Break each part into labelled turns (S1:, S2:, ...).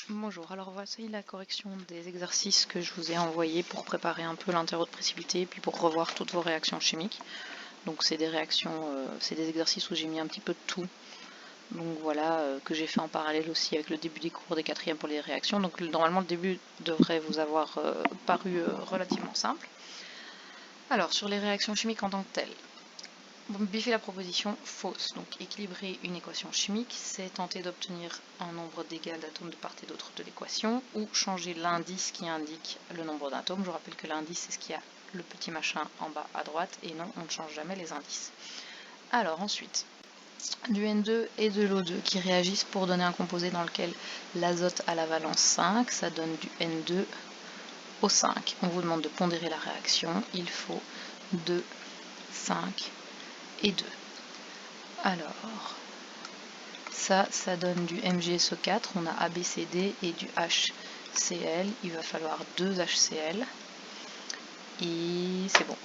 S1: Bonjour, alors voici la correction des exercices que je vous ai envoyés pour préparer un peu l'interro de précipité et puis pour revoir toutes vos réactions chimiques. Donc c'est des réactions, c'est des exercices où j'ai mis un petit peu de tout. Donc voilà, que j'ai fait en parallèle aussi avec le début des cours des quatrièmes pour les réactions. Donc normalement le début devrait vous avoir paru relativement simple. Alors sur les réactions chimiques en tant que telles. Biffer la proposition fausse. Donc équilibrer une équation chimique, c'est tenter d'obtenir un nombre d'égal d'atomes de part et d'autre de l'équation, ou changer l'indice qui indique le nombre d'atomes. Je vous rappelle que l'indice, c'est ce qu'il y a le petit machin en bas à droite, et non, on ne change jamais les indices. Alors ensuite, du N2 et de l'O2 qui réagissent pour donner un composé dans lequel l'azote a la valence 5, ça donne du N2O5. On vous demande de pondérer la réaction, il faut 2, 5 et 2. Alors, ça donne du MgSO4, on a ABCD et du HCl, il va falloir 2 HCl, et c'est bon.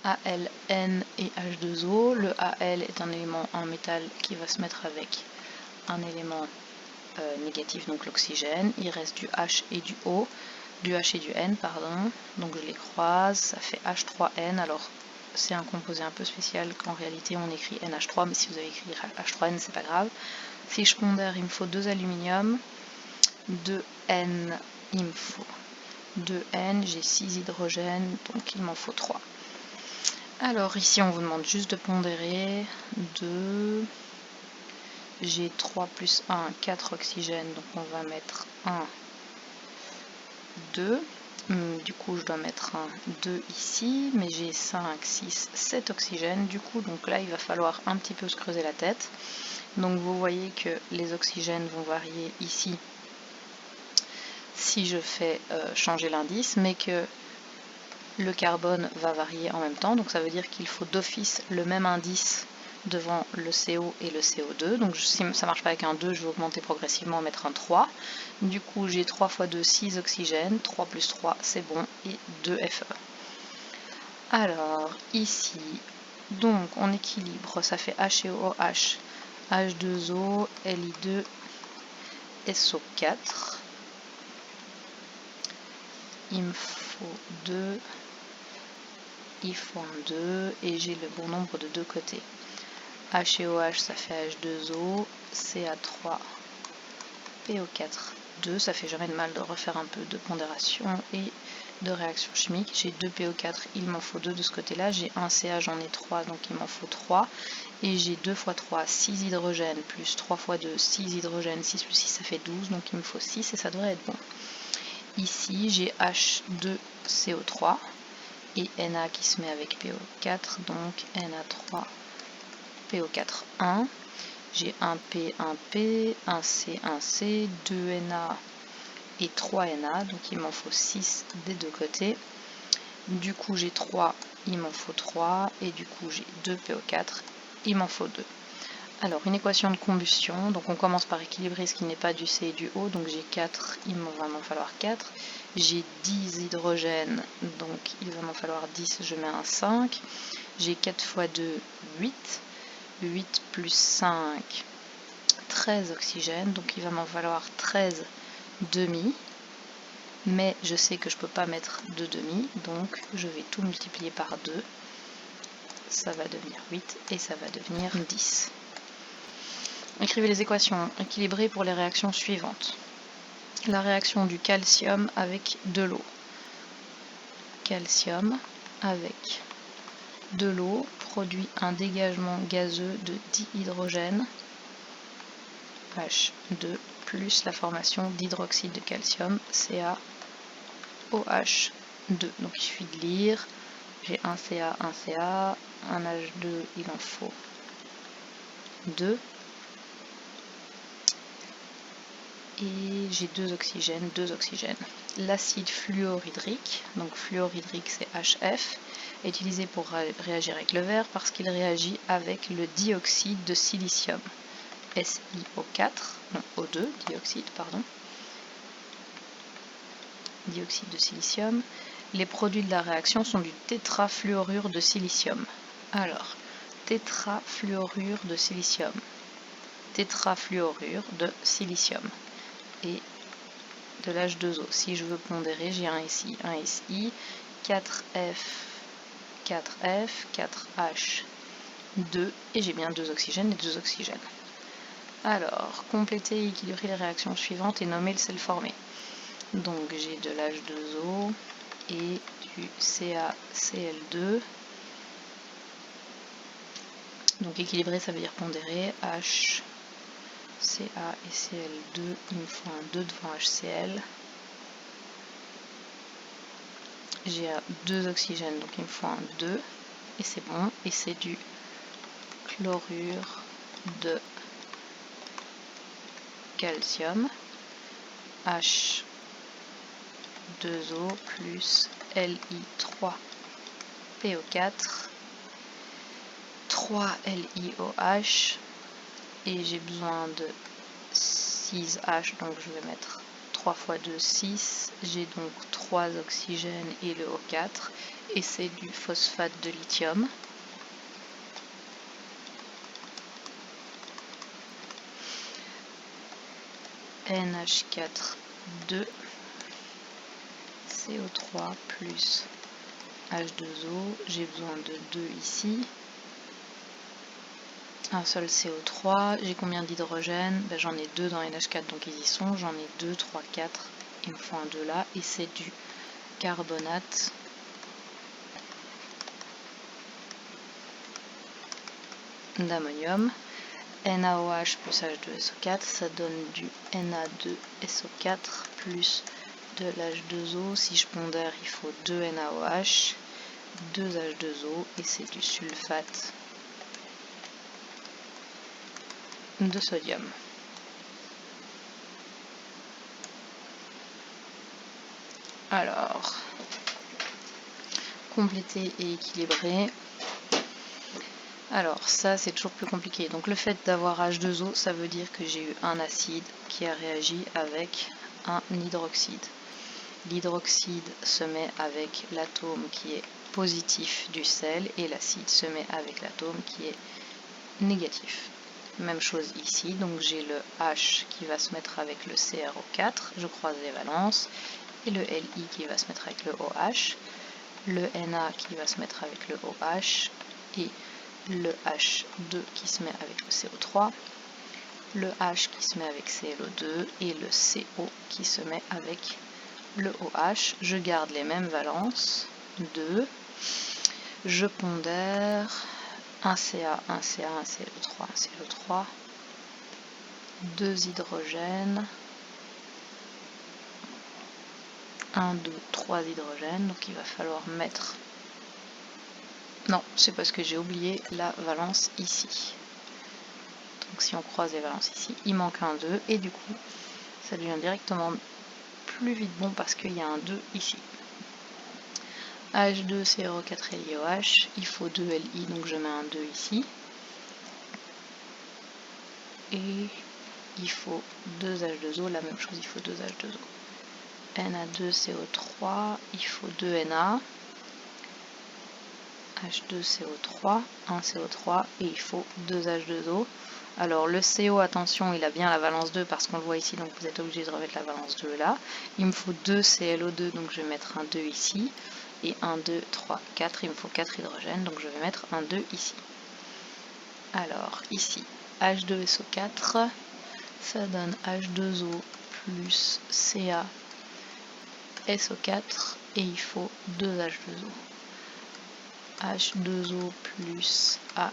S1: AlN et H2O, le Al est un élément en métal qui va se mettre avec un élément négatif, donc l'oxygène, il reste du H et du O, du H et du N, pardon, donc je les croise, ça fait H3N, alors c'est un composé un peu spécial qu'en réalité on écrit NH3, mais si vous avez écrit H3N, c'est pas grave. Si je pondère, il me faut 2 aluminium, 2 N, il me faut 2 N, j'ai 6 hydrogènes, donc il m'en faut 3. Alors ici on vous demande juste de pondérer 2, j'ai 3 plus 1, 4 oxygènes, donc on va mettre 1, 2. Du coup je dois mettre un 2 ici, mais j'ai 5, 6, 7 oxygènes du coup, donc là il va falloir un petit peu se creuser la tête. Donc vous voyez que les oxygènes vont varier ici si je fais changer l'indice, mais que le carbone va varier en même temps, donc ça veut dire qu'il faut d'office le même indice devant le CO et le CO2, donc si ça ne marche pas avec un 2, je vais augmenter progressivement, mettre un 3. Du coup j'ai 3 fois 2, 6 oxygènes, 3 plus 3 c'est bon, et 2 Fe. Alors ici, donc on équilibre, ça fait HCOH, H2O, Li2, SO4. Il me faut 2, il faut un 2, et j'ai le bon nombre de deux côtés. H et OH, ça fait H2O, Ca3, PO4, 2. Ça fait jamais de mal de refaire un peu de pondération et de réaction chimique. J'ai 2 PO4, il m'en faut 2 de ce côté-là. J'ai 1 Ca, j'en ai 3, donc il m'en faut 3. Et j'ai 2 fois 3, 6 hydrogènes, plus 3 fois 2, 6 hydrogènes, 6 plus 6, ça fait 12, donc il me faut 6 et ça devrait être bon. Ici, j'ai H2CO3 et Na qui se met avec PO4, donc Na3, PO4, 1. J'ai 1P, 1P, 1C, 1C, 2 Na et 3 Na, donc il m'en faut 6 des deux côtés. Du coup, j'ai 3, il m'en faut 3, et du coup, j'ai 2 PO4, il m'en faut 2. Alors, une équation de combustion, donc on commence par équilibrer ce qui n'est pas du C et du O, donc j'ai 4, il va m'en falloir 4. J'ai 10 hydrogènes, donc il va m'en falloir 10, je mets un 5. J'ai 4 fois 2, 8. 8 plus 5, 13 oxygènes, donc il va m'en falloir 13 demi. Mais je sais que je ne peux pas mettre de demi, donc je vais tout multiplier par 2. Ça va devenir 8 et ça va devenir 10. Écrivez les équations équilibrées pour les réactions suivantes. La réaction du calcium avec de l'eau. Calcium avec de l'eau produit un dégagement gazeux de dihydrogène H2 plus la formation d'hydroxyde de calcium CaOH2. Donc il suffit de lire. J'ai un Ca, un Ca, un H2, il en faut 2. Et j'ai 2 oxygènes, 2 oxygènes. L'acide fluorhydrique, donc fluorhydrique c'est HF, est utilisé pour réagir avec le verre parce qu'il réagit avec le dioxyde de silicium. SiO4, non O2, dioxyde, pardon. Dioxyde de silicium. Les produits de la réaction sont du tétrafluorure de silicium. Alors, tétrafluorure de silicium. Tétrafluorure de silicium. et de l'H2O. Si je veux pondérer, j'ai un SI, 4F, 4F, 4H, 2, et j'ai bien 2 oxygènes et 2 oxygènes. Alors, compléter et équilibrer les réactions suivantes et nommer le sel formé. Donc j'ai de l'H2O et du CaCl2. Donc équilibrer, ça veut dire pondérer. H, Ca et Cl2, il me faut un 2 devant HCl. J'ai 2 oxygènes, donc il me faut un 2. Et c'est bon. Et c'est du chlorure de calcium. H2O plus Li3PO4. 3LiOH. Et j'ai besoin de 6H, donc je vais mettre 3 fois 2, 6. J'ai donc 3 oxygènes et le O4. Et c'est du phosphate de lithium. NH4, 2. CO3 plus H2O. J'ai besoin de 2 ici. Un seul CO3, j'ai combien d'hydrogène? Ben, j'en ai 2 dans NH4, donc ils y sont. J'en ai 2, 3, 4, il me faut un 2 là, et c'est du carbonate d'ammonium. NaOH plus H2SO4, ça donne du Na2SO4 plus de l'H2O. Si je pondère, il faut 2 NaOH, 2 H2O, et c'est du sulfate de sodium. Alors, compléter et équilibrer. Alors ça c'est toujours plus compliqué. Donc le fait d'avoir H2O, ça veut dire que j'ai eu un acide qui a réagi avec un hydroxyde. L'hydroxyde se met avec l'atome qui est positif du sel et l'acide se met avec l'atome qui est négatif. Même chose ici, donc j'ai le H qui va se mettre avec le CrO4, je croise les valences, et le Li qui va se mettre avec le OH, le Na qui va se mettre avec le OH, et le H2 qui se met avec le CO3, le H qui se met avec ClO2 et le CO qui se met avec le OH. Je garde les mêmes valences, 2. Je pondère un Ca, un Ca, un ClO3, un ClO3, 2 hydrogènes, 1, 2, 3 hydrogènes, donc il va falloir mettre... Non, c'est parce que j'ai oublié la valence ici. Donc si on croise les valences ici, il manque un 2, et du coup, ça devient directement plus vite bon parce qu'il y a un 2 ici. H2CrO4LiOH, il faut 2 Li, donc je mets un 2 ici. Et il faut 2 H2O, la même chose, il faut 2 H2O. Na2CO3, il faut 2 Na. H2CO3, 1 CO3, et il faut 2 H2O. Alors le CO, attention, il a bien la valence 2 parce qu'on le voit ici, donc vous êtes obligé de remettre la valence 2 là. Il me faut 2 ClO2, donc je vais mettre un 2 ici. Et 1, 2, 3, 4, il me faut 4 hydrogènes, donc je vais mettre un 2 ici. Alors ici, H2SO4, ça donne H2O plus CaSO4, et il faut 2 H2O. H2O plus Al,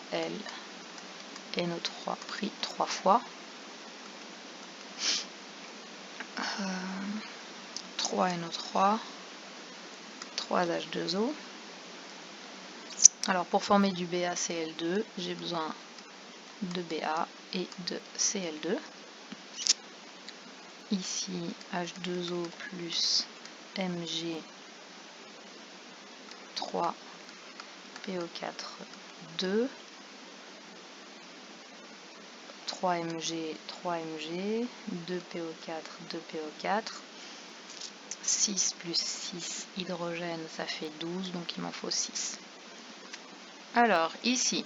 S1: NO3 pris 3 fois. 3 NO3, 3 H2O. Alors pour former du BaCl2, j'ai besoin de Ba et de Cl2. Ici, H2O plus Mg 3 PO4 2, 3Mg, 3Mg, 2 PO4, 2 PO4, 6 plus 6 hydrogène, ça fait 12, donc il m'en faut 6. Alors, ici,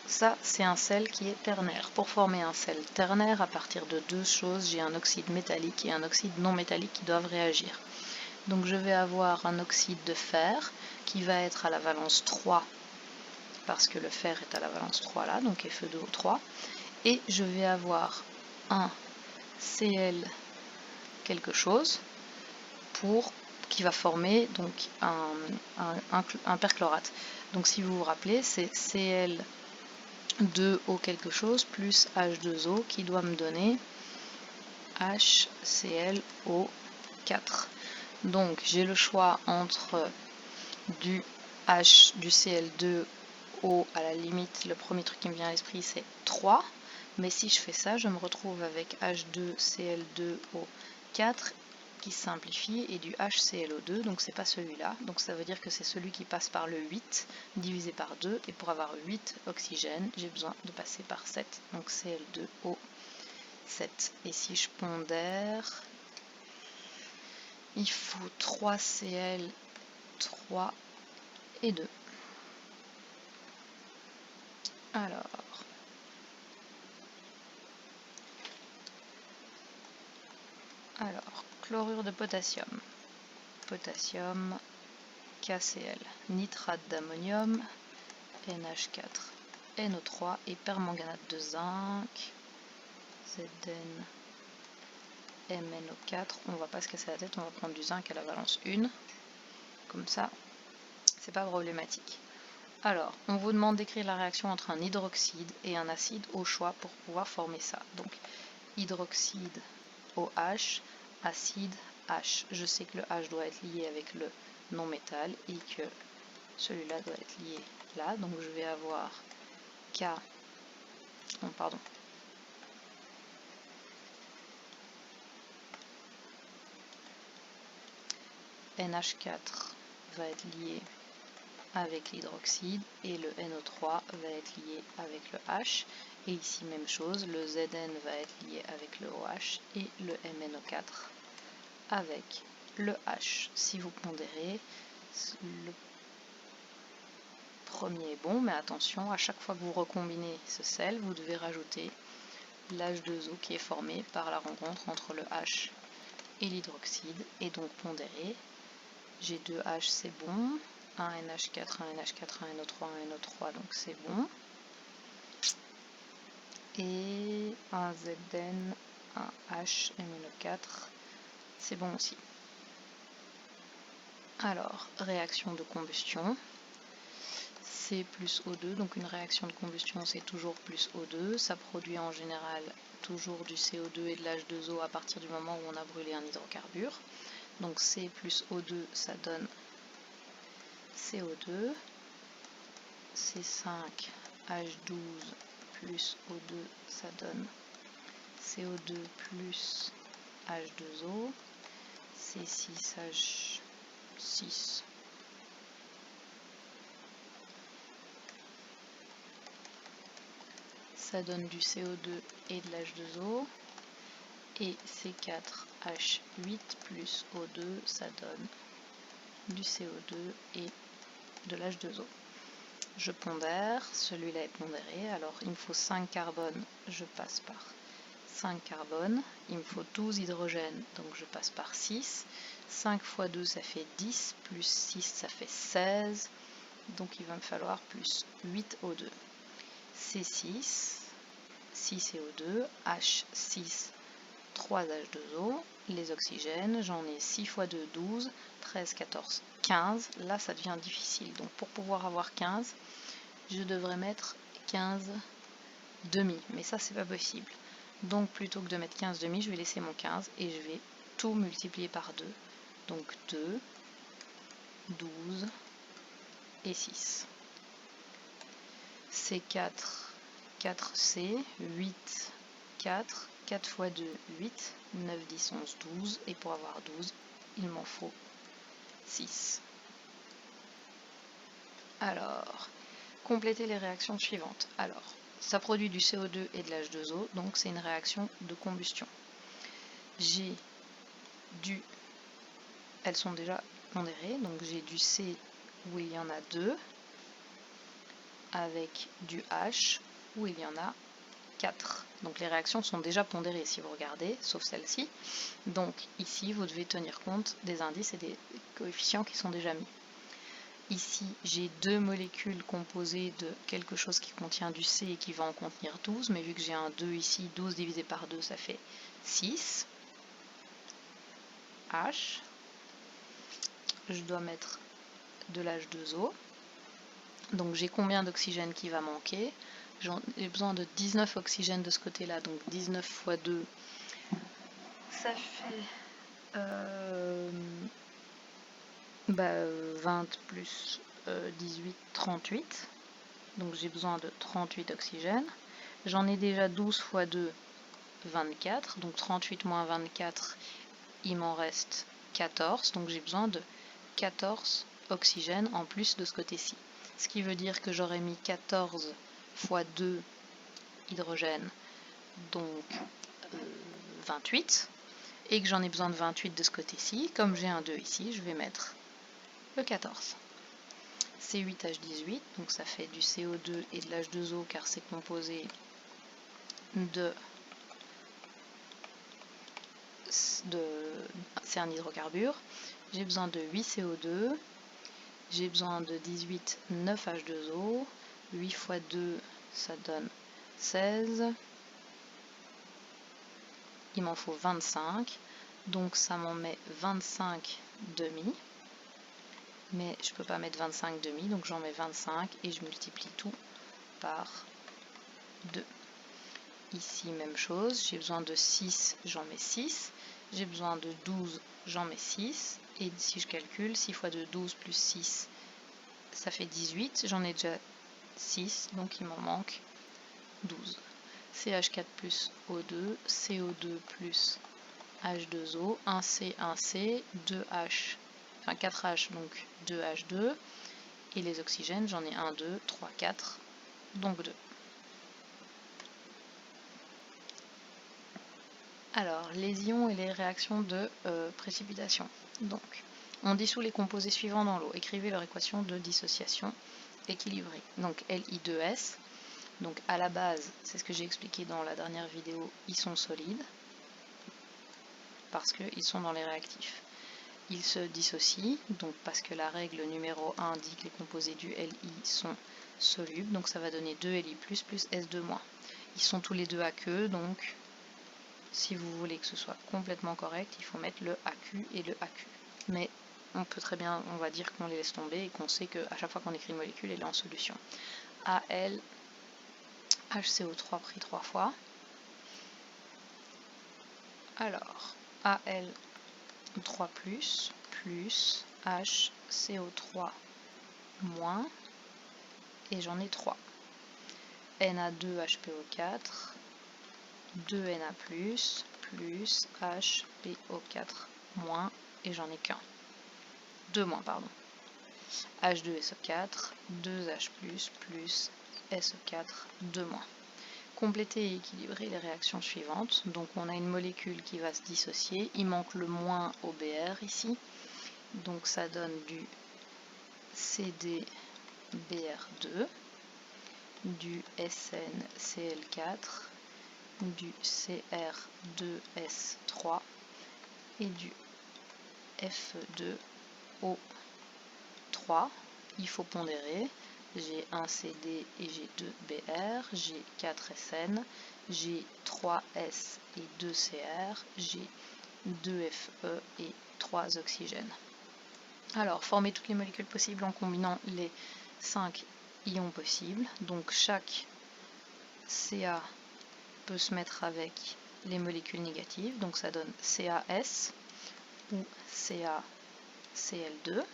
S1: ça c'est un sel qui est ternaire. Pour former un sel ternaire, à partir de deux choses, j'ai un oxyde métallique et un oxyde non métallique qui doivent réagir. Donc je vais avoir un oxyde de fer qui va être à la valence 3, parce que le fer est à la valence 3 là, donc Fe2O3, et je vais avoir un Cl quelque chose qui va former donc un perchlorate. Donc si vous vous rappelez, c'est Cl2O quelque chose plus H2O qui doit me donner HClO4. Donc j'ai le choix entre du Cl2O, à la limite, le premier truc qui me vient à l'esprit c'est 3, mais si je fais ça, je me retrouve avec H2Cl2O4 qui se simplifie et du HClO2, donc c'est pas celui-là, donc ça veut dire que c'est celui qui passe par le 8 divisé par 2, et pour avoir 8 oxygènes, j'ai besoin de passer par 7, donc Cl2O7. Et si je pondère, il faut 3Cl, 3 et 2. Alors, chlorure de potassium, potassium, KCl, nitrate d'ammonium, NH4, NO3 et permanganate de zinc, ZnMnO4. On va pas se casser la tête, on va prendre du zinc à la valence 1, comme ça, c'est pas problématique. Alors, on vous demande d'écrire la réaction entre un hydroxyde et un acide au choix pour pouvoir former ça. Donc, hydroxyde OH, acide H. Je sais que le H doit être lié avec le non-métal et que celui-là doit être lié là. Donc, je vais avoir NH4 va être lié avec l'hydroxyde et le NO3 va être lié avec le H, et ici même chose, le Zn va être lié avec le OH et le MnO4 avec le H. Si vous pondérez, le premier est bon, mais attention, à chaque fois que vous recombinez ce sel, vous devez rajouter l'H2O qui est formé par la rencontre entre le H et l'hydroxyde, et donc pondérer. J'ai 2 H, c'est bon. Un NH4, un NH4, un NO3, un NO3, donc c'est bon. Et un Zn, un H, MnO4, c'est bon aussi. Alors, réaction de combustion, C plus O2, donc une réaction de combustion c'est toujours plus O2, ça produit en général toujours du CO2 et de l'H2O à partir du moment où on a brûlé un hydrocarbure. Donc C plus O2, ça donne CO2, C5H12 plus O2, ça donne CO2 plus H2O, C6H6 ça donne du CO2 et de l'H2O, et C4H8 plus O2, ça donne du CO2 et de l'H2O. Je pondère, celui-là est pondéré, alors il me faut 5 carbones, je passe par 5 carbones, il me faut 12 hydrogènes, donc je passe par 6, 5 fois 2 ça fait 10, plus 6 ça fait 16, donc il va me falloir plus 8 O2. C6, 6 CO2, H6, 3 H2O, les oxygènes, j'en ai 6 fois 2, 12, 13, 14, 15, là ça devient difficile, donc pour pouvoir avoir 15, je devrais mettre 15 demi, mais ça c'est pas possible. Donc plutôt que de mettre 15 demi, je vais laisser mon 15 et je vais tout multiplier par 2. Donc 2, 12 et 6. C4, 4C, 8, 4, 4 fois 2, 8, 9, 10, 11, 12, et pour avoir 12, il m'en faut 6. Alors, compléter les réactions suivantes. Alors, ça produit du CO2 et de l'H2O, donc c'est une réaction de combustion. Elles sont déjà pondérées, donc j'ai du C où il y en a 2, avec du H où il y en a 4. Donc les réactions sont déjà pondérées si vous regardez, sauf celle-ci. Donc ici, vous devez tenir compte des indices et des coefficients qui sont déjà mis. Ici, j'ai 2 molécules composées de quelque chose qui contient du C et qui va en contenir 12, mais vu que j'ai un 2 ici, 12 divisé par 2, ça fait 6. H. Je dois mettre de l'H2O. Donc j'ai combien d'oxygène qui va manquer? J'ai besoin de 19 oxygènes de ce côté-là, donc 19 fois 2, ça fait 20 plus 18, 38. Donc j'ai besoin de 38 oxygènes. J'en ai déjà 12 fois 2, 24. Donc 38 moins 24, il m'en reste 14. Donc j'ai besoin de 14 oxygènes en plus de ce côté-ci. Ce qui veut dire que j'aurais mis 14 fois 2 hydrogène, donc 28, et que j'en ai besoin de 28 de ce côté-ci. Comme j'ai un 2 ici, je vais mettre le 14. C8H18, donc ça fait du CO2 et de l'H2O car c'est composé de c'est un hydrocarbure. J'ai besoin de 8 CO2, j'ai besoin de 18 9H2O, 8 fois 2 ça donne 16, il m'en faut 25, donc ça m'en met 25 demi, mais je ne peux pas mettre 25 demi, donc j'en mets 25 et je multiplie tout par 2. Ici, même chose, j'ai besoin de 6, j'en mets 6, j'ai besoin de 12, j'en mets 6, et si je calcule, 6 fois 2, 12 plus 6, ça fait 18, j'en ai déjà 6, donc il m'en manque 12. CH4 plus O2, CO2 plus H2O, 1C, 1C, 2H, enfin 4H, donc 2H2, et les oxygènes, j'en ai 1, 2, 3, 4, donc 2. Alors, les ions et les réactions de précipitation. Donc, on dissout les composés suivants dans l'eau. Écrivez leur équation de dissociation équilibrée. Donc, Li2S. Donc, à la base, c'est ce que j'ai expliqué dans la dernière vidéo, ils sont solides parce qu'ils sont dans les réactifs. Ils se dissocient, donc parce que la règle numéro 1 dit que les composés du Li sont solubles. Donc, ça va donner 2Li+, plus S2-. Ils sont tous les deux aqueux, donc si vous voulez que ce soit complètement correct, il faut mettre le AQ et le AQ. Mais on peut très bien, on va dire qu'on les laisse tomber et qu'on sait qu'à chaque fois qu'on écrit une molécule, elle est en solution. Al, HCO3 pris 3 fois. Alors, Al3+, plus HCO3 moins, et j'en ai 3. Na2HPO4, 2Na+, plus HPO4 moins, et j'en ai qu'un. 2 moins, pardon. H2SO4, 2H+, plus SO4, 2 moins. Compléter et équilibrer les réactions suivantes. Donc on a une molécule qui va se dissocier. Il manque le moins au Br ici. Donc ça donne du CdBr2, du SnCl4, du Cr2S3 et du F2O3. Il faut pondérer. J'ai 1 CD et j'ai 2 BR, j'ai 4 SN, j'ai 3 S et 2 CR, j'ai 2 FE et 3 oxygènes. Alors, former toutes les molécules possibles en combinant les 5 ions possibles. Donc, chaque Ca peut se mettre avec les molécules négatives. Donc, ça donne CaS ou CaCl2.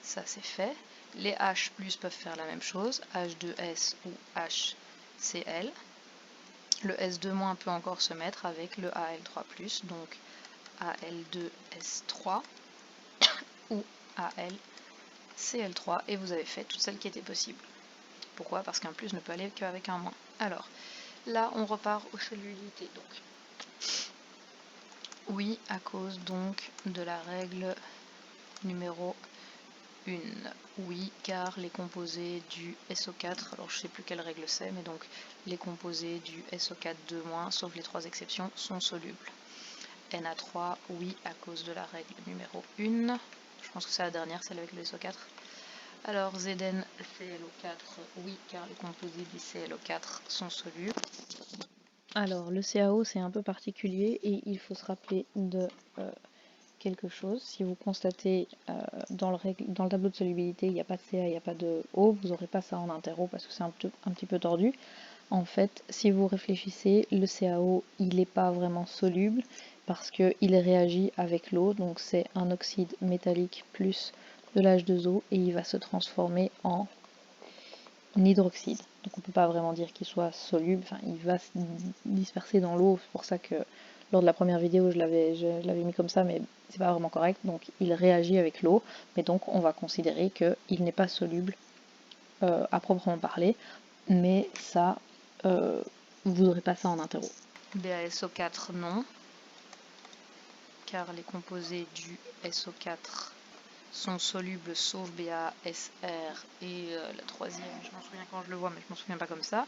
S1: Ça, c'est fait. Les H+ peuvent faire la même chose, H2S ou HCl. Le S2- peut encore se mettre avec le Al3+, donc Al2S3 ou AlCl3, et vous avez fait toutes celles qui étaient possibles. Pourquoi? Parce qu'un plus ne peut aller qu'avec un moins. Alors, là, on repart aux solubilités. Donc, oui, à cause donc de la règle numéro une. Oui, car les composés du SO4, alors je sais plus quelle règle c'est, mais donc les composés du SO4 2-, sauf les 3 exceptions, sont solubles. Na3, oui, à cause de la règle numéro 1. Je pense que c'est la dernière, celle avec le SO4. Alors Zn ClO4, oui, car les composés du ClO4 sont solubles. Alors le CaO c'est un peu particulier et il faut se rappeler de quelque chose. Si vous constatez dans le tableau de solubilité il n'y a pas de Ca, il n'y a pas de O, vous n'aurez pas ça en interro parce que c'est un petit peu tordu. En fait, si vous réfléchissez, le CaO il n'est pas vraiment soluble parce qu'il réagit avec l'eau, donc c'est un oxyde métallique plus de l'H2O et il va se transformer en hydroxyde. Donc on ne peut pas vraiment dire qu'il soit soluble, enfin, il va se disperser dans l'eau, c'est pour ça que lors de la première vidéo je l'avais mis comme ça, mais c'est pas vraiment correct, donc il réagit avec l'eau, mais donc on va considérer qu'il n'est pas soluble à proprement parler, mais ça, vous n'aurez pas ça en interro. BaSO4 non, car les composés du SO4 sont solubles sauf BaSR et la troisième, je m'en souviens quand je le vois, mais je m'en souviens pas comme ça.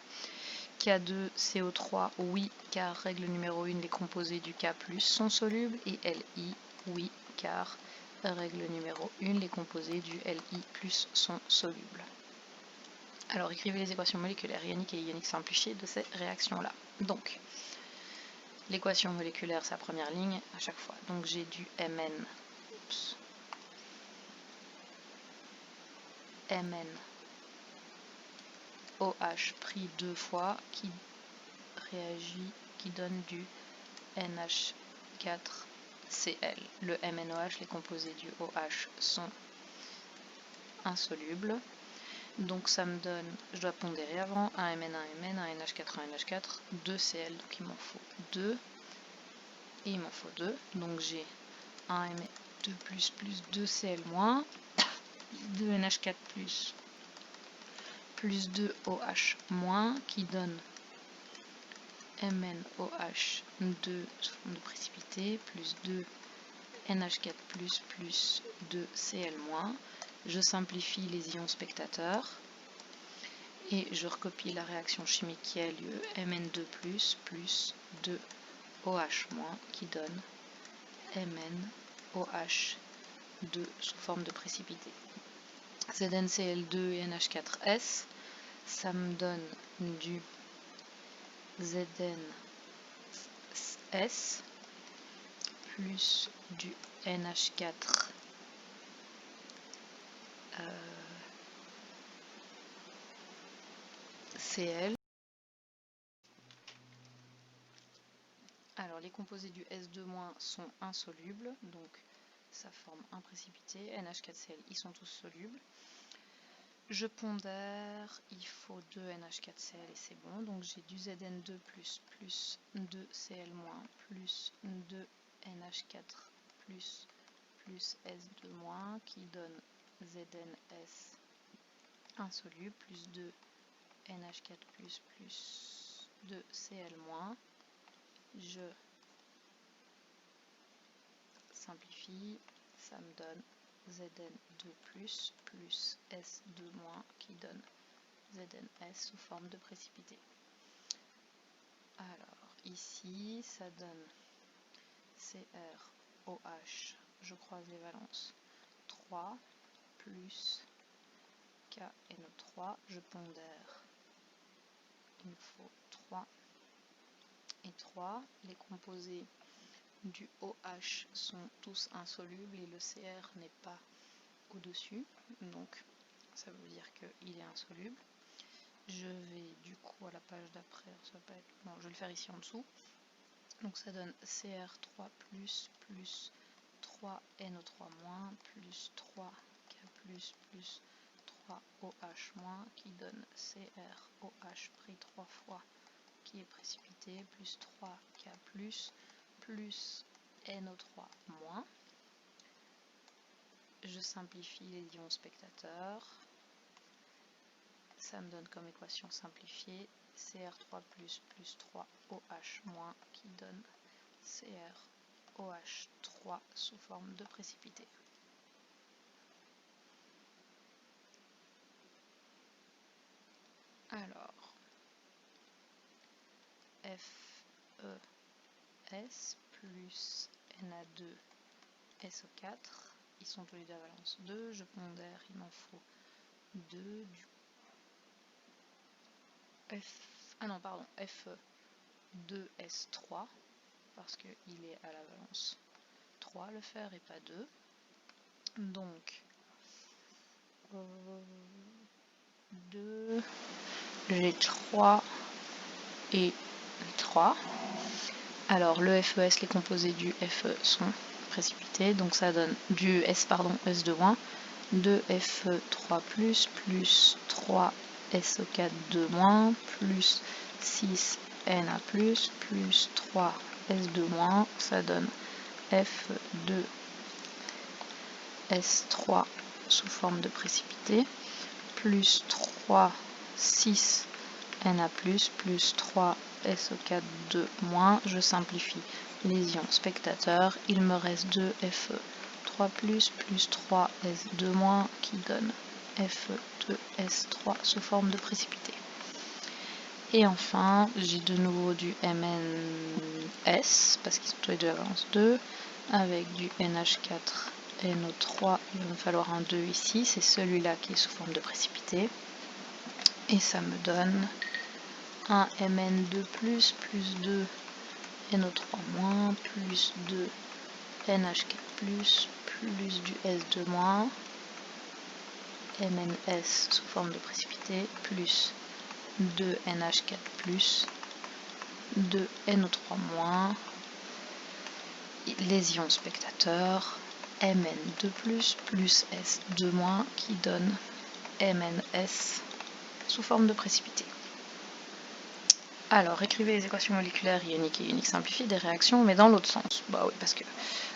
S1: K2CO3, oui, car règle numéro 1, les composés du K+, sont solubles, et Li, oui, car règle numéro 1, les composés du Li+, sont solubles. Alors écrivez les équations moléculaires ioniques et ioniques simplifiées de ces réactions-là. Donc, l'équation moléculaire, c'est la première ligne à chaque fois. Donc j'ai du Mn, OH pris 2 fois qui réagit, qui donne du NH4Cl. Le MnOH, les composés du OH sont insolubles. Donc ça me donne, je dois pondérer avant, un Mn, un Mn, un NH4, un NH4, 2 Cl, donc il m'en faut 2. Et il m'en faut 2. Donc j'ai un Mn2 plus 2 Cl moins, 2 NH4 plus 2 OH moins, qui donne MnOH 2 sous forme de précipité, plus 2 NH4 plus 2 Cl-. Je simplifie les ions spectateurs et je recopie la réaction chimique qui a lieu, Mn2 plus 2 OH- qui donne MnOH 2 sous forme de précipité. ZnCl2 et NH4S, ça me donne du ZnS plus du NH4 Cl. Alors les composés du S2- sont insolubles, donc ça forme un précipité. NH4Cl, ils sont tous solubles. Je pondère, il faut 2 NH4Cl et c'est bon. Donc j'ai du Zn2 plus 2 Cl- plus 2 NH4 plus S2- qui donne ZnS insoluble plus 2 NH4 plus 2 Cl-. Je simplifie, ça me donne Zn2 plus S2- qui donne ZnS sous forme de précipité. Alors ici ça donne CrOH, je croise les valences, 3 plus KNO3, je pondère, il me faut 3 et 3, les composés du OH sont tous insolubles et le Cr n'est pas au-dessus, donc ça veut dire qu'il est insoluble. Je vais du coup à la page d'après, ça va pas être... Bon, je vais le faire ici en dessous. Donc ça donne Cr3 plus 3NO3- plus 3K plus 3OH- qui donne CrOH pris 3 fois qui est précipité plus 3K plus NO3-. Je simplifie les ions spectateurs. Ça me donne comme équation simplifiée Cr3 plus 3OH- qui donne CrOH3 sous forme de précipité. Alors, FES plus Na2SO4, ils sont tous les deux à valence 2, je pondère, il m'en faut 2 du Fe2S3, parce qu'il est à la valence 3 le fer et pas 2. Donc 2, j'ai 3 et 3. Alors le FES, les composés du FE sont précipités, donc ça donne du S, pardon, S2-, 2FE3+, plus 3SO4-2-, plus 6Na+, plus 3S2-, ça donne F2S3 sous forme de précipité, plus 3, 6Na+, plus 3SO4-2-, je simplifie les ions spectateurs, il me reste 2Fe3+, plus 3S2-, qui donne Fe2S3 sous forme de précipité. Et enfin, j'ai de nouveau du MnS, parce qu'ils sont tous les deux à valence 2, avec du NH4NO3, il va me falloir un 2 ici, c'est celui-là qui est sous forme de précipité. Et ça me donne un Mn2+, plus 2 NO3-, plus 2 NH4+, plus du S2-, MnS sous forme de précipité, plus 2 NH4+, 2 NO3-, les ions spectateurs, Mn2+, plus S2-, qui donne MnS sous forme de précipité. Alors, écrivez les équations moléculaires ioniques et ioniques simplifiées des réactions, mais dans l'autre sens. Bah oui, parce que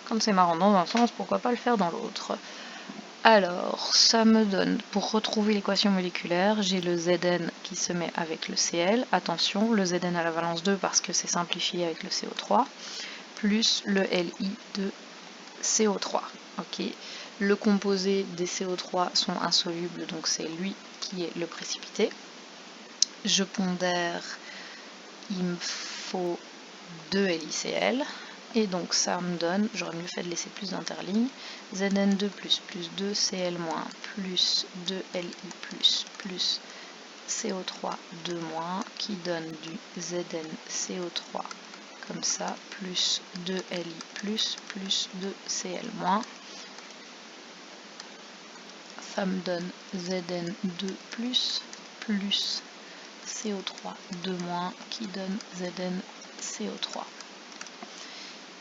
S1: comme c'est marrant dans un sens, pourquoi pas le faire dans l'autre. Alors, ça me donne, pour retrouver l'équation moléculaire, j'ai le Zn qui se met avec le Cl. Attention, le Zn à la valence 2 parce que c'est simplifié avec le CO3, plus le Li de CO3. Ok. Le composé des CO3 sont insolubles, donc c'est lui qui est le précipité. Je pondère, il me faut 2 LiCl, et donc ça me donne, j'aurais mieux fait de laisser plus d'interlignes, Zn2+, plus 2 Cl-, plus 2 Li+, plus CO3 2-, qui donne du ZnCO3, comme ça, plus 2 Li+, plus 2 Cl-. Ça me donne Zn2+, plus CO3 2-, qui donne ZnCO3.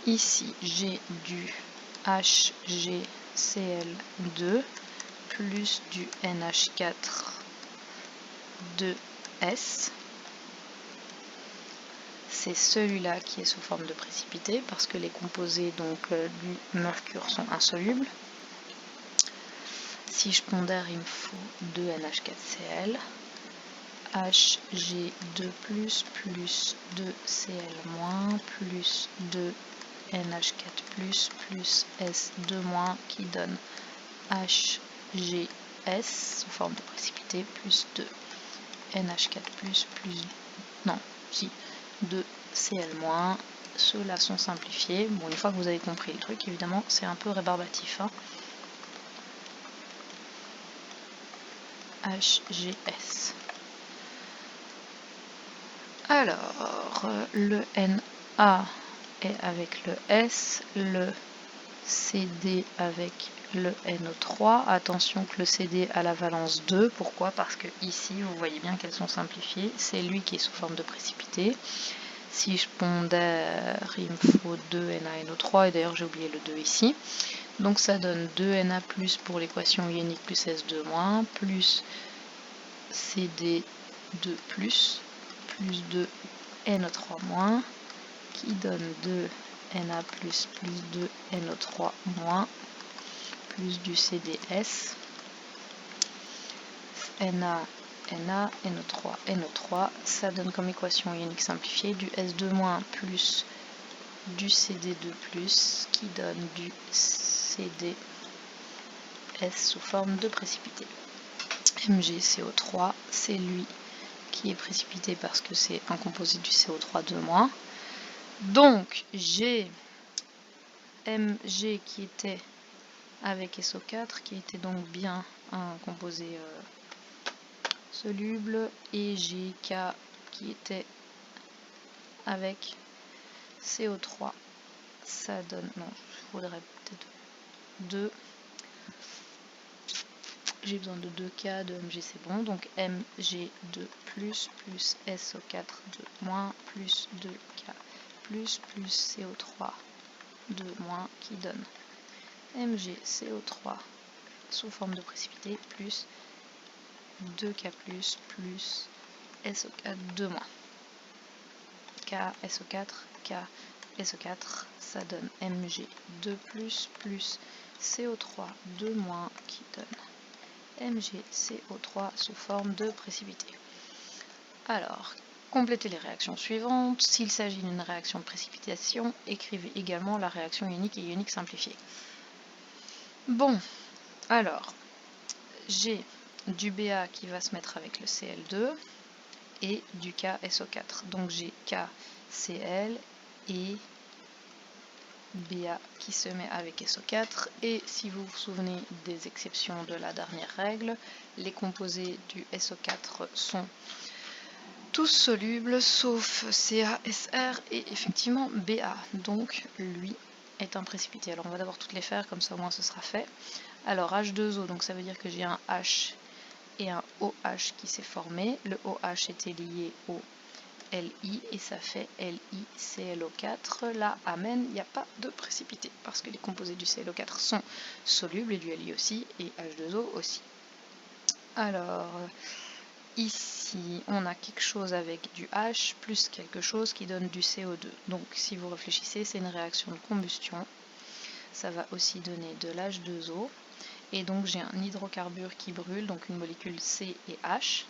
S1: Ici, j'ai du HgCl2 plus du NH4-2S. C'est celui-là qui est sous forme de précipité parce que les composés donc, du mercure sont insolubles. Si je pondère, il me faut 2 NH4Cl, Hg2+, plus 2 Cl-, plus 2 NH4+, plus S2-, qui donne HgS sous forme de précipité, plus 2 NH4+, plus 2 Cl-. Ceux-là sont simplifiés. Bon, une fois que vous avez compris le truc, évidemment, c'est un peu rébarbatif. HgS. Alors, le Na est avec le S, le CD avec le NO3. Attention que le CD a la valence 2. Pourquoi? Parce que ici, vous voyez bien qu'elles sont simplifiées. C'est lui qui est sous forme de précipité. Si je pondère, il me faut 2 NaNO3, et d'ailleurs j'ai oublié le 2 ici. Donc ça donne 2 Na+, pour l'équation ionique plus S2-, plus CD2+, plus 2 NO3-, qui donne 2 Na+, plus 2 NO3-, plus du CDS, Na, NO3, NO3, ça donne comme équation ionique simplifiée du S2- plus du CD2+, qui donne du CDS sous forme de précipité. MgCO3, c'est lui qui est précipité parce que c'est un composé du CO3 2-. Donc j'ai Mg qui était avec SO4, qui était donc bien un composé soluble, et GK qui était avec CO3. Ça donne, non, il faudrait peut-être 2. J'ai besoin de 2K, de Mg, c'est bon. Donc Mg2 plus SO4 2- plus 2K plus CO3 2- qui donne MgCO3 sous forme de précipité plus 2K plus SO4 2-. K SO4, K SO4, ça donne Mg2 plus CO3 2- qui donne MgCO3 sous forme de précipité. Alors, complétez les réactions suivantes. S'il s'agit d'une réaction de précipitation, écrivez également la réaction ionique et ionique simplifiée. Bon, alors, j'ai du Ba qui va se mettre avec le Cl2 et du KSO4. Donc j'ai KCl et Ba qui se met avec SO4. Et si vous vous souvenez des exceptions de la dernière règle, les composés du SO4 sont tous solubles sauf CaSR et effectivement Ba. Donc lui est un précipité. Alors on va d'abord toutes les faire, comme ça au moins ce sera fait. Alors H2O, donc ça veut dire que j'ai un H et un OH qui s'est formé. Le OH était lié au Li et ça fait LiClO4. Là, amen, il n'y a pas de précipité parce que les composés du ClO4 sont solubles et du Li aussi et H2O aussi. Alors, ici, on a quelque chose avec du H plus quelque chose qui donne du CO2. Donc, si vous réfléchissez, c'est une réaction de combustion. Ça va aussi donner de l'H2O. Et donc, j'ai un hydrocarbure qui brûle, donc une molécule C et H.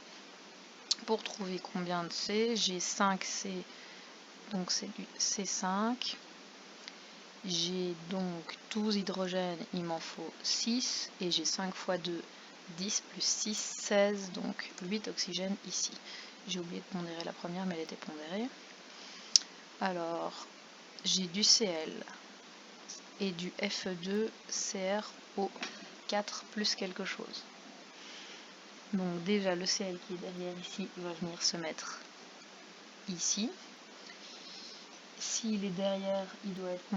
S1: Pour trouver combien de C, j'ai 5C, donc c'est du C5. J'ai donc 12 hydrogènes, il m'en faut 6. Et j'ai 5 fois 2, 10 plus 6, 16, donc 8 oxygènes ici. J'ai oublié de pondérer la première, mais elle était pondérée. Alors, j'ai du Cl et du Fe2CrO4 plus quelque chose. Donc déjà le Cl qui est derrière ici va venir se mettre ici. S'il est derrière, il doit être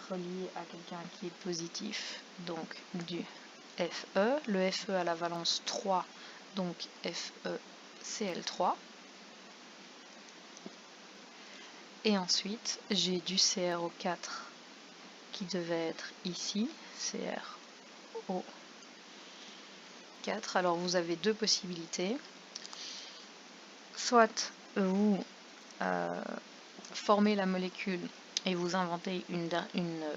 S1: relié à quelqu'un qui est positif, donc du Fe. Le Fe a la valence 3, donc FeCl3. Et ensuite, j'ai du CrO4 qui devait être ici, CrO4. Alors vous avez deux possibilités. Soit vous formez la molécule et vous inventez une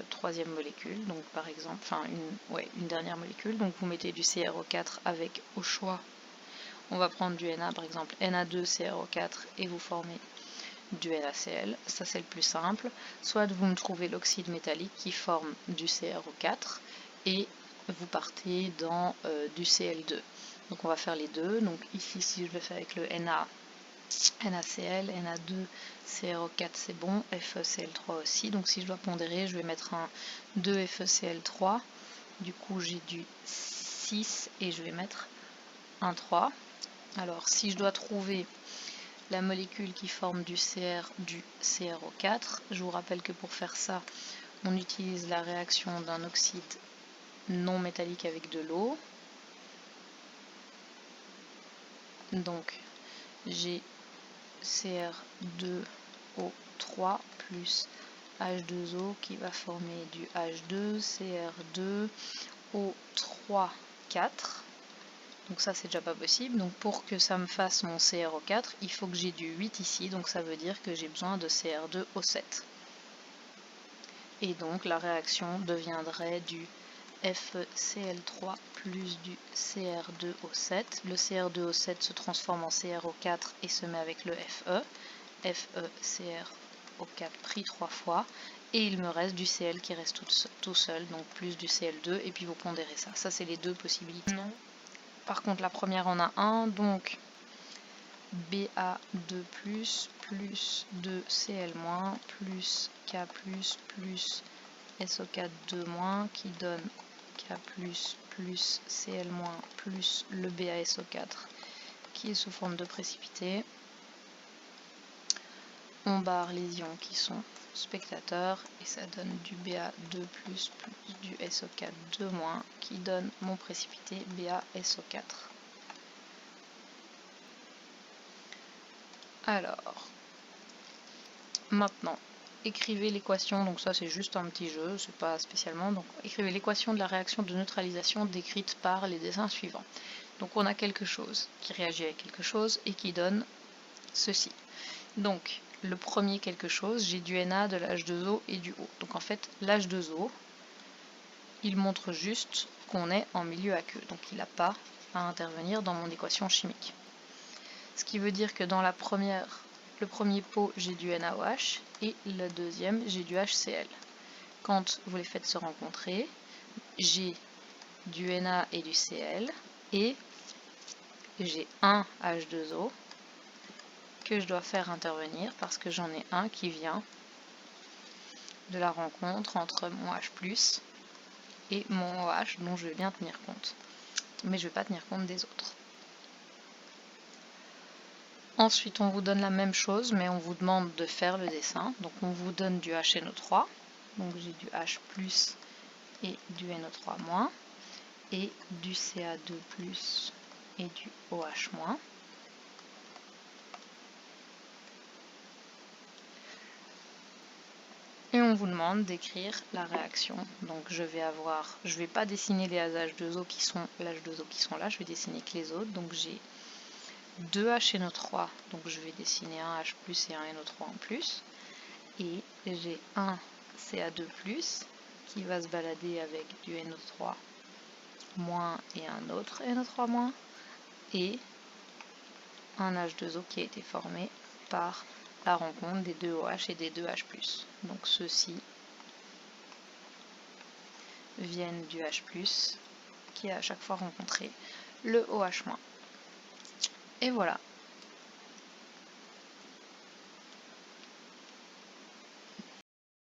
S1: troisième molécule, donc par exemple, une dernière molécule, donc vous mettez du CrO4 avec, au choix, on va prendre du Na par exemple, Na2CrO4 et vous formez du NaCl, ça c'est le plus simple. Soit vous me trouvez l'oxyde métallique qui forme du CrO4 et vous partez dans du Cl2. Donc on va faire les deux. Donc ici, si je le fais avec le NaCl, Na2CrO4 c'est bon, FeCl3 aussi. Donc si je dois pondérer, je vais mettre un 2FeCl3. Du coup j'ai du 6 et je vais mettre un 3. Alors si je dois trouver la molécule qui forme du CrO4, je vous rappelle que pour faire ça, on utilise la réaction d'un oxyde non métallique avec de l'eau. Donc j'ai Cr2O3 plus H2O qui va former du H2, Cr2O3, 4. Donc ça c'est déjà pas possible. Donc pour que ça me fasse mon CrO4, il faut que j'ai du 8 ici. Donc ça veut dire que j'ai besoin de Cr2O7. Et donc la réaction deviendrait du FeCl3 plus du Cr2O7. Le Cr2O7 se transforme en CrO4 et se met avec le Fe. FeCrO4 pris 3 fois. Et il me reste du Cl qui reste tout seul, donc plus du Cl2. Et puis vous pondérez ça. Ça c'est les deux possibilités. Non. Par contre, la première en a un, donc Ba2+, plus 2Cl-, plus K+, plus SO4 2- qui donne K+, plus Cl-, plus le BaSO4 qui est sous forme de précipité. On barre les ions qui sont spectateurs et ça donne du Ba2+, plus du SO4 2- qui donne mon précipité BaSO4. Alors, maintenant, écrivez l'équation, donc ça c'est juste un petit jeu, c'est pas spécialement, donc écrivez l'équation de la réaction de neutralisation décrite par les dessins suivants. Donc on a quelque chose qui réagit avec quelque chose et qui donne ceci. Donc le premier quelque chose, j'ai du Na, de l'H2O et du O. Donc en fait l'H2O, il montre juste qu'on est en milieu aqueux, donc il n'a pas à intervenir dans mon équation chimique. Ce qui veut dire que dans le premier pot, j'ai du NaOH et le deuxième, j'ai du HCl. Quand vous les faites se rencontrer, j'ai du Na et du Cl et j'ai un H2O que je dois faire intervenir parce que j'en ai un qui vient de la rencontre entre mon H+, et mon OH dont je vais bien tenir compte. Mais je ne vais pas tenir compte des autres. Ensuite, on vous donne la même chose, mais on vous demande de faire le dessin. Donc, on vous donne du HNO3. Donc, j'ai du H+, et du NO3-, et du Ca2+, et du OH-. Et on vous demande d'écrire la réaction. Donc, je vais pas dessiner les H2O qui sont là, je vais dessiner que les autres. Donc, j'ai 2 HNO3, donc je vais dessiner un H+, et un NO3 en plus. Et j'ai un Ca2+, qui va se balader avec du NO3- et un autre NO3-, et un H2O qui a été formé par la rencontre des deux OH et des deux H+. Donc ceux-ci viennent du H+, qui a à chaque fois rencontré le OH-. Et voilà.